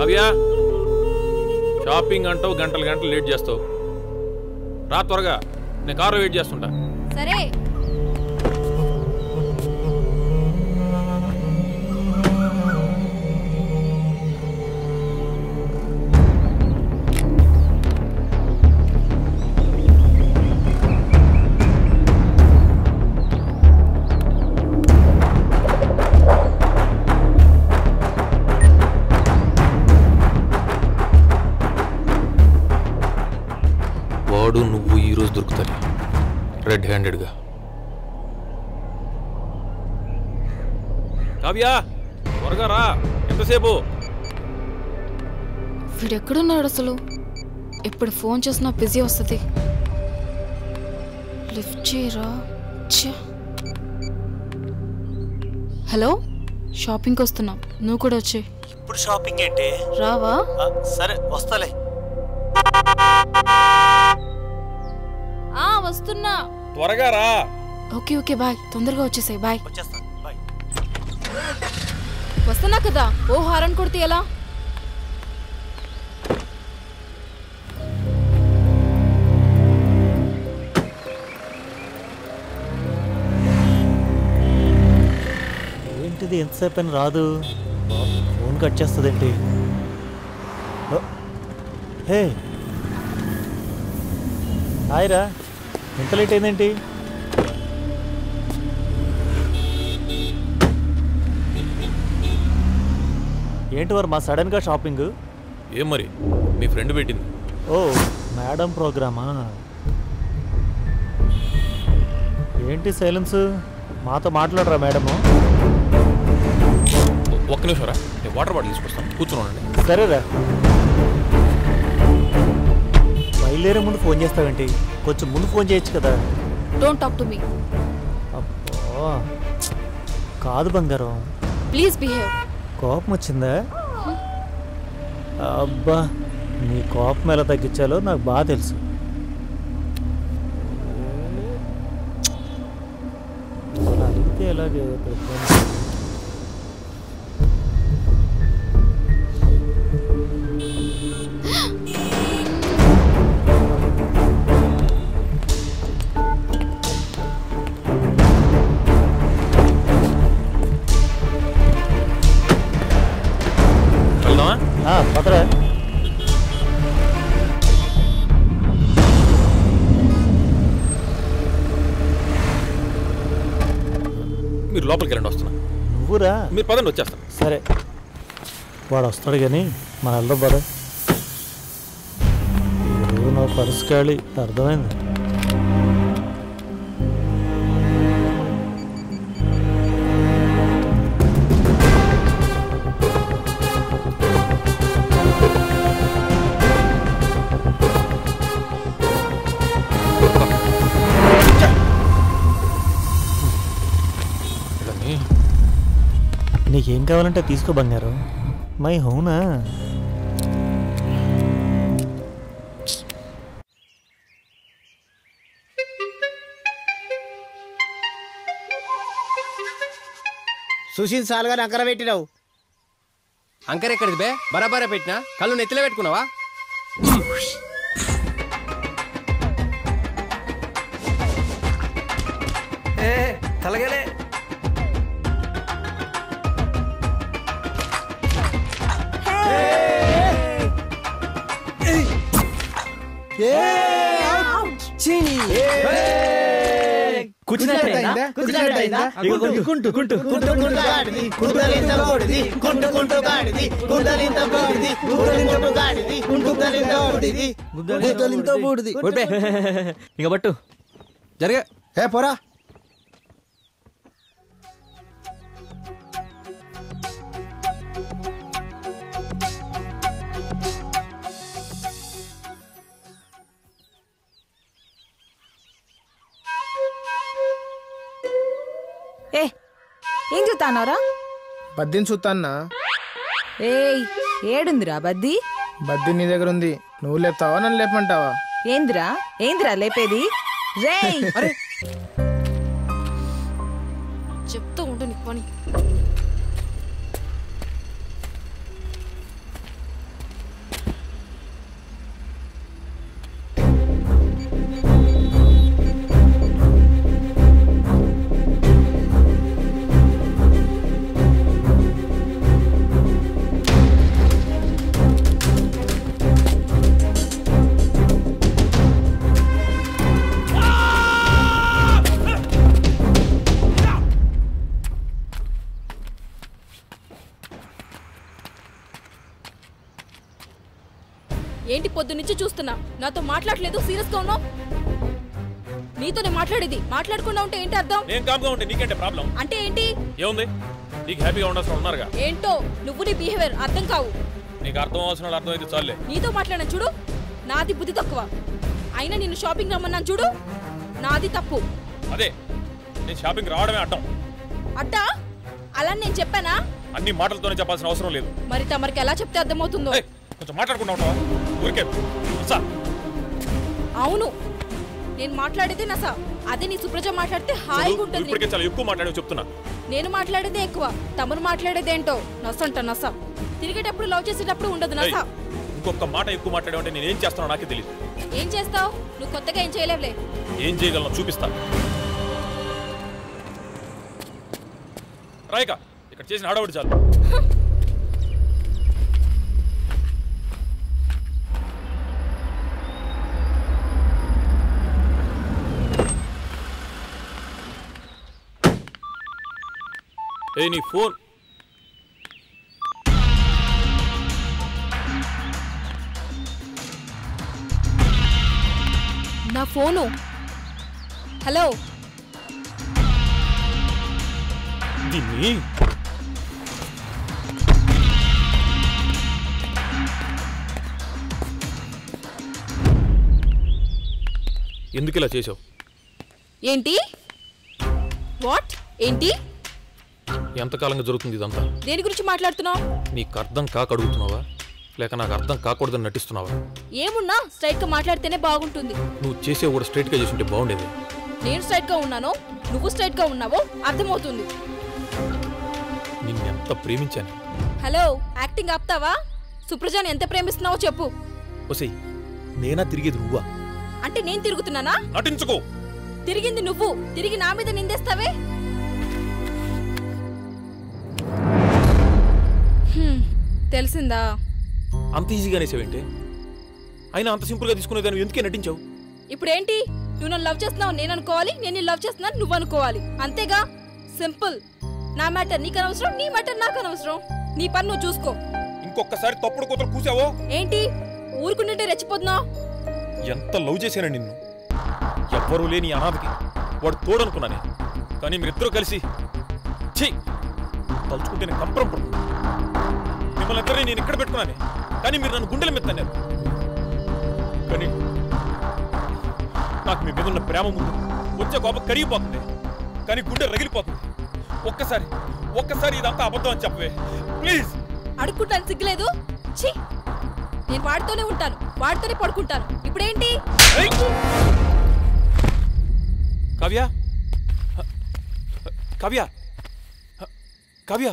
Kavya shopping అంటావు గంటలు గంటలు లేట్ చేస్తావు రా త్వరగా నేను కారు వెయిట్ చేస్తుంటా సరే వాడు నువ్వు ఈరోజు దొరుకుతాయి రెడ్ హ్యాండెడ్గా కావ్య త్వరగా రా ఎంతసేపు వీడెక్కడున్నాడు అసలు ఎప్పుడు ఫోన్ చేసినా బిజీ వస్తుంది లిఫ్ట్ చేయరా హలో షాపింగ్కి వస్తున్నాం నువ్వు కూడా వచ్చే ఇప్పుడు షాపింగ్ ఏంటి రావా సరే వస్తాలే వస్తున్నా త్వరగా రా ఓకే ఓకే బాయ్ తొందరగా వచ్చేసాయి బాయ్ వచ్చేస్తా బాయ్ వస్తున్నా కదా ఓ హారన్ కొడితే ఎలా ఏంటిది ఎంతసేపు అని రాదు ఫోన్ కట్ చేస్తుందేంటి హే హాయ్ రా ఎంత లేట్ అయిందేంటి ఏంటి వారు మా సడన్గా షాపింగ్ ఏం మరి మీ ఫ్రెండ్ పెట్టింది ఓ మేడం ప్రోగ్రామా ఏంటి సైలెన్స్ మాతో మాట్లాడరా మేడము ఒక్క నిమిషం రా నేను వాటర్ బాటిల్ తీసుకొస్తాను కూర్చున్నానండి సరేరా బయలుదేరే ముందు ఫోన్ చేస్తావేంటి కొంచెం ముందు ఫోన్ చేయొచ్చు కదా డోంట్ టాక్ టు మీ అబ్బో కాదు బంగారం ప్లీజ్ బిహేవ్ కోపం వచ్చిందా అబ్బా నీ కోపం ఎలా తగ్గించాలో నాకు బాగా తెలుసు అలా అడిగితే ఎలాగే పదరా మీరు లోపలికి వెళ్ళండి వస్తున్నా నువ్వురా మీరు పదండి వచ్చేస్తాను సరే వాడు వస్తాడు కానీ మన వెళ్దాం పద నా పరుసు ఖాళీ అర్థమైంది నీకేం కావాలంటే తీసుకో బంగారం మై హోనా సుశీల్ సాల్ గారు అంకర పెట్టినావు అంకర ఎక్కడిది బే బరాబరా పెట్టినా కళ్ళు నెత్తిలో పెట్టుకున్నావా తలగలే ఇక పట్టు జరగ ఏ పోరా ఏం చూస్తానారా బద్దిని చూస్తాన్నా ఏయ్ ఏడుందిరా బద్ది బద్ది నీ దగ్గర ఉంది నువ్వు లేపుతావా నన్ను లేపమంటావా ఏందిరా ఏందిరా లేపేది రేయ్ చెప్తూ ఉండు నీకు పని ఏంటి పొద్దు నుంచి చూస్తున్నా నాతో మాట్లాడలేదు, సీరియస్ గా ఉన్నావు? నీతోనే మాట్లాడేది, మాట్లాడకుండా ఉంటే ఏంటి అర్థం? నేను కామ్గా ఉంటే నీకేంటే ప్రాబ్లం? అంటే ఏంటి? ఏముంది, నీకు హ్యాపీగా ఉండాల్సిన ఉన్నారుగా. ఏంటో నువ్వు నీ బిహేవియర్ అర్థం కావు. నీకు అర్థం అవసరం వాళ్ళు అర్థమైతే చాలే. నీతో మాట్లాడిన చూడు, నాది బుద్ధి తక్కువ. అయినా నిన్ను షాపింగ్ రమ్మన్నాను చూడు, నాది తప్పు. అదే నేను షాపింగ్ రావడమే అడ్డం. అట్టా అలా నేను చెప్పానా? అన్ని మాటలతోనే చెప్పాల్సిన అవసరం లేదు. మరి తమరికి ఎలా చెప్తే అర్థమవుతుందో? కొంచెం మాట్లాడుకుంటా ఉంటావా? ఊరికే అవును, నేను మాట్లాడేదే నసా. అదే నీ సుప్రజ మాట్లాడితే హాయిగా ఉంటుంది. ఇప్పటికే చాలా ఎక్కువ మాట్లాడి చెప్తున్నా. నేను మాట్లాడేదే ఎక్కువ, తమరు మాట్లాడేదేంటో నసంట నస. తిరిగేటప్పుడు లవ్ చేసేటప్పుడు ఉండదు నస. ఇంకొక మాట ఎక్కువ మాట్లాడేవంటే నేను ఏం చేస్తానో నాకే తెలియదు. ఏం చేస్తావు? నువ్వు కొత్తగా ఏం చేయలేవులే. ఏం చేయగలను చూపిస్తా. రాయిక ఇక్కడ చేసిన హడావుడి చాలు. ఏ నీ ఫోన్ నా ఫోను. హలో, దీన్ని ఎందుకు ఇలా చేసావు? ఏంటి? వాట్? ఏంటి? ఎంతకాలంగా జరుగుతుంది ఇదంతా? దేని గురించి మాట్లాడుతున్నావు? నీకు అర్థం కాక అడుగుతున్నావా, లేక నాకు అర్థం కాకూడదని నటిస్తున్నావా? ఏమున్నా స్ట్రైట్ గా మాట్లాడితేనే బాగుంటుంది. నువ్వు చేసే కూడా స్ట్రైట్ గా చేస్తుంటే బాగుండేది. నేను స్ట్రైట్ గా ఉన్నానో నువ్వు స్ట్రైట్ గా ఉన్నావో అర్థమవుతుంది. నిన్నెంత ప్రేమించాను. హలో, యాక్టింగ్ ఆపుతావా? సుప్రజాని ఎంత ప్రేమిస్తున్నావో చెప్పు. ఒసేయ్, నేనా తిరిగేది నువ్వా? అంటే నేను తిరుగుతున్నానా? నటించుకో. తిరిగింది నువ్వు, తిరిగి నా మీద నిందేస్తావే. తెలిసిందా? అంత ఈజీగా అనేసావేంటే? అయినా అంత సింపుల్ గా తీసుకునేదాన్ని ఎందుకే నటించావు? ఇప్పుడేంటి? నువ్వు నన్ను లవ్ చేస్తున్నావు నేను అనుకోవాలి, నేను లవ్ చేస్తున్నాను నువ్వు అనుకోవాలి, అంతేగా? సింపుల్. నా మ్యాటర్ నీకు అనవసరం, నీ మ్యాటర్ నాకు అనవసరం. నీ పని నువ్వు చూసుకో. ఇంకొకసారి తప్పుడు కూతురు కూసావో? ఏంటి ఊరుకుంటుంటే రెచ్చిపోతున్నావు? ఎంత లవ్ చేశాను నిన్ను. ఎవ్వరూ లేని అనాథకి వాడు తోడనుకున్నానే, కానీ మీరిద్దరూ కలిసి తలుచుకుంటే నేను కంపరం పడుతుంది. మిమ్మల్ని ఇద్దరిని నేను ఇక్కడ పెట్టుకున్నానే, కానీ మీరు నన్ను గుండెల మీద తన్నారు. కానీ నాకు మీ మీద ఉన్న ప్రేమ ముందు వచ్చే కోపం కరిగిపోతుంది, కానీ గుండె రగిలిపోతుంది. ఒక్కసారి ఇదంతా అబద్ధం అని చెప్పవే ప్లీజ్. అడుక్కుంటాను సిగ్గులేదు? ఛీ, నేను వాడితోనే ఉంటాను, వాడితోనే పడుకుంటాను. ఇప్పుడేంటి? కావ్య, కావ్య, కావ్య.